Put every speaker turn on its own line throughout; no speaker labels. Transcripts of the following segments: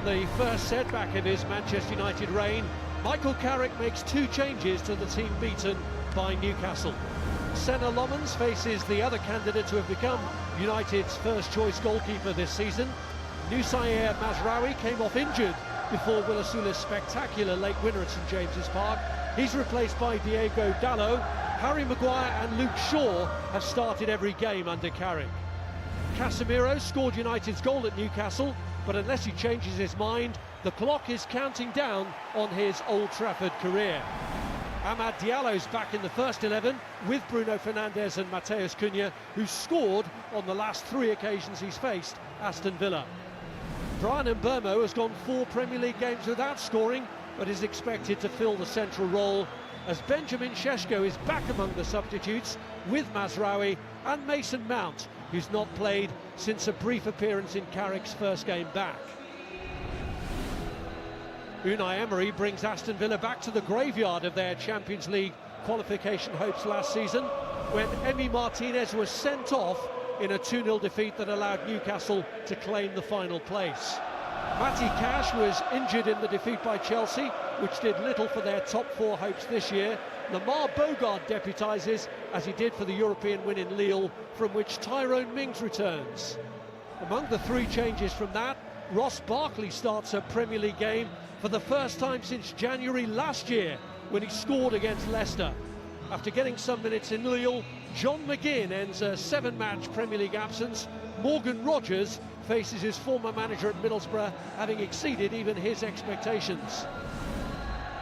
the first setback of his Manchester United reign, Michael Carrick makes two changes to the team beaten by Newcastle. Senna Lomans faces the other candidate to have become United's first-choice goalkeeper this season. Nusair Mazraoui came off injured before Willisuli's spectacular late winner at St James's Park. He's replaced by Diego Dalot. Harry Maguire and Luke Shaw have started every game under Carrick. Casemiro scored United's goal at Newcastle, but unless he changes his mind, the clock is counting down on his Old Trafford career. Amad Diallo's back in the first 11 with Bruno Fernandes and Matheus Cunha, who scored on the last three occasions he's faced Aston Villa. Brian Mbeumo has gone 4 Premier League games without scoring, but is expected to fill the central role, as Benjamin Sesko is back among the substitutes with Mazraoui and Mason Mount, who's not played since a brief appearance in Carrick's first game back. Unai Emery brings Aston Villa back to the graveyard of their Champions League qualification hopes last season, when Emi Martinez was sent off in a 2-0 defeat that allowed Newcastle to claim the final place. Matty Cash was injured in the defeat by Chelsea, which did little for their top 4 hopes this year. Lamar Bogard deputises, as he did for the European win in Lille, from which Tyrone Mings returns. Among the 3 changes from that, Ross Barkley starts a Premier League game for the first time since January last year, when he scored against Leicester. After getting some minutes in Lille, John McGinn ends a 7-match Premier League absence. Morgan Rogers faces his former manager at Middlesbrough, having exceeded even his expectations.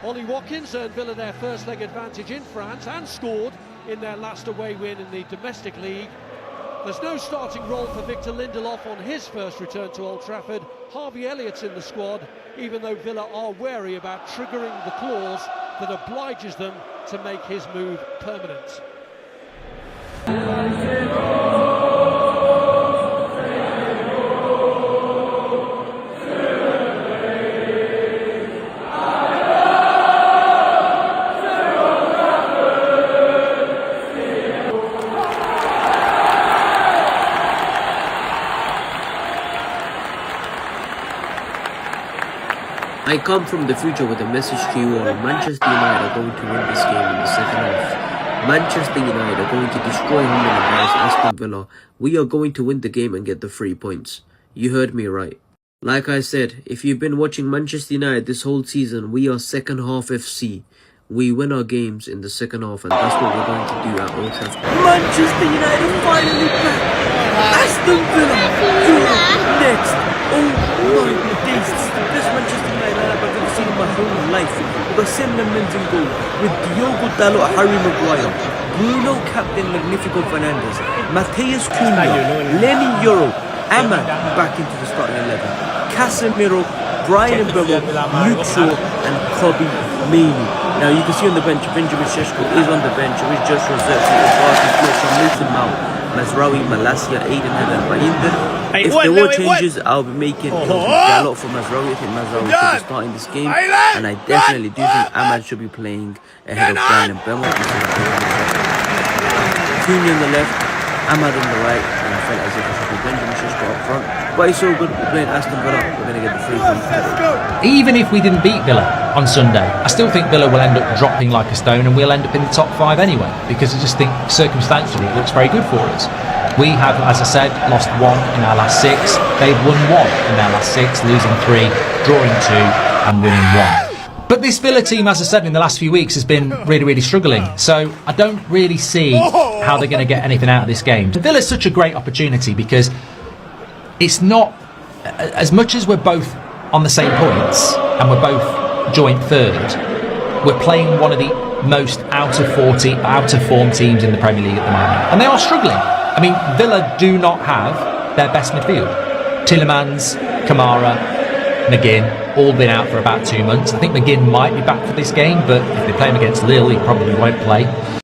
Ollie Watkins earned Villa their first leg advantage in France and scored in their last away win in the domestic league. There's no starting role for Victor Lindelof on his first return to Old Trafford. Harvey Elliott's in the squad, even though Villa are wary about triggering the clause that obliges them to make his move permanent.
I come from the future with a message to you all. Manchester United are going to win this game in the second half. Manchester United are going to destroy home and embarrass Aston Villa. We are going to win the game and get the 3 points. You heard me right. Like I said, if you've been watching Manchester United this whole season, we are second half FC. We win our games in the second half, and that's what we're going to do at Old Trafford. Manchester United finally back. Aston Villa, you're next. Oh my days, this is the best Manchester United I've ever seen in my whole life. We've got 7 men in goal with Diogo Dalot, Harry Maguire, Bruno Captain Magnifico Fernandes, Matheus Cunha, Lenny Yoro, Amad back into the starting 11, Casemiro, Brian Mbeumo, Luke Shaw and Kobe Mainoo. Now you can see on the bench, Benjamin Sesko is on the bench with Joshua Zirkzee, Mason Mount, Mazraoui, Malacia, Aidenhead and Bayinder. If there were changes, I'll be making Dalot for Mazraoui. I think Mazraoui should be starting this game, and I definitely do think Amad should be playing ahead of Brian Mbeumo. Cunha on the left, Amad on the right, and I felt as if it should be Benjamin Sesko up front. But it's so good, we're playing Aston Villa, we're going to get the 3 points today.
Even if we didn't beat Villa on Sunday, I still think Villa will end up dropping like a stone, and we'll end up in the top 5 anyway, because I just think circumstantially it looks very good for us. We have, as I said, lost 1 in our last 6. They've won 1 in their last 6, losing 3, drawing 2 and winning 1. But this Villa team, as I said, in the last few weeks has been really struggling. So I don't really see how they're going to get anything out of this game. Villa's such a great opportunity, because it's not, as much as we're both on the same points and we're both joint third, we're playing one of the most out of form teams in the Premier League at the moment, and they are struggling. I mean, Villa do not have their best midfield. Tielemans, Kamara, McGinn, all been out for about 2 months. I think McGinn might be back for this game, but if they play him against Lille, he probably won't play.